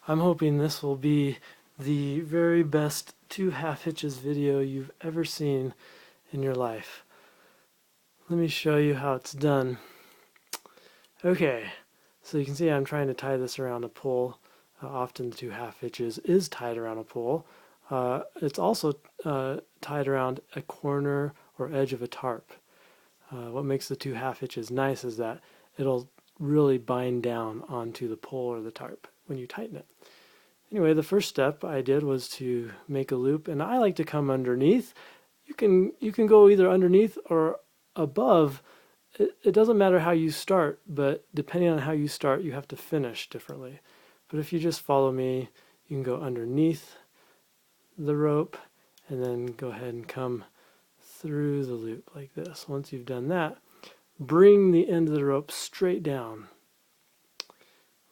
I'm hoping this will be the very best 2 half hitches video you've ever seen in your life. Let me show you how it's done. Okay, so you can see I'm trying to tie this around a pole. Often the 2 half hitches is tied around a pole. It's also tied around a corner or edge of a tarp. What makes the 2 half hitches nice is that it'll really bind down onto the pole or the tarp when you tighten it. Anyway, the first step I did was to make a loop, and I like to come underneath. You can go either underneath or above. It doesn't matter how you start, but depending on how you start, you have to finish differently. But if you just follow me, you can go underneath the rope and then go ahead and come through the loop like this. Once you've done that, bring the end of the rope straight down.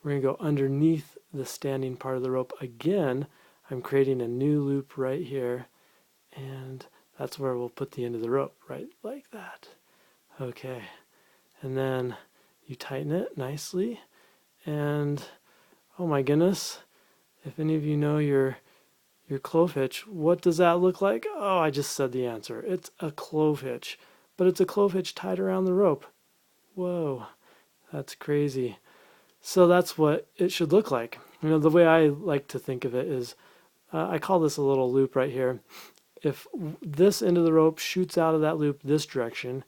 We're going to go underneath the standing part of the rope again. I'm creating a new loop right here, and that's where we'll put the end of the rope, right like that. Okay, and then you tighten it nicely, and oh my goodness, if any of you know your clove hitch, what does that look like? Oh, I just said the answer. It's a clove hitch, but it's a clove hitch tied around the rope. Whoa, that's crazy. So that's what it should look like. The way I like to think of it is, I call this a little loop right here. If this end of the rope shoots out of that loop this direction,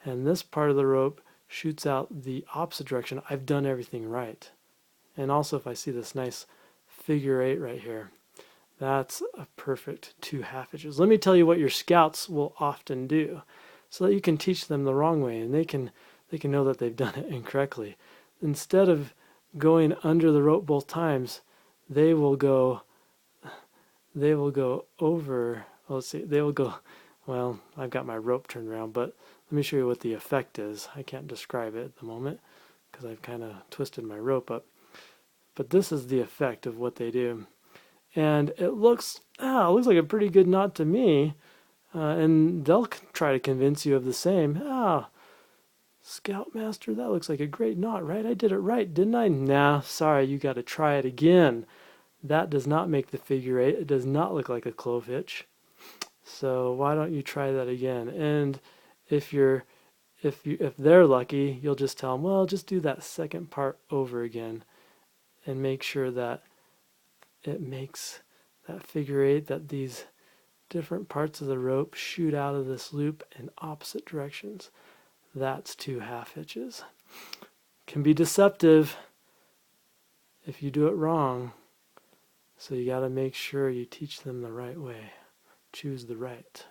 and this part of the rope shoots out the opposite direction, I've done everything right. And also if I see this nice figure 8 right here, that's a perfect 2 half hitches. Let me tell you what your scouts will often do so that you can teach them the wrong way and they can know that they've done it incorrectly. Instead of going under the rope both times, they will go over, let's see, they will go, well, I've got my rope turned around, but let me show you what the effect is. I can't describe it at the moment because I've kind of twisted my rope up. But this is the effect of what they do. And it looks like a pretty good knot to me. And they'll try to convince you of the same. Scoutmaster, that looks like a great knot, right? I did it right, didn't I? Nah, sorry, you got to try it again. That does not make the figure 8. It does not look like a clove hitch. So why don't you try that again? And if they're lucky, you'll just tell them, well, just do that second part over again and make sure that it makes that figure 8, that these different parts of the rope shoot out of this loop in opposite directions. That's 2 half hitches. Can be deceptive if you do it wrong. So you got to make sure you teach them the right way. Choose the right.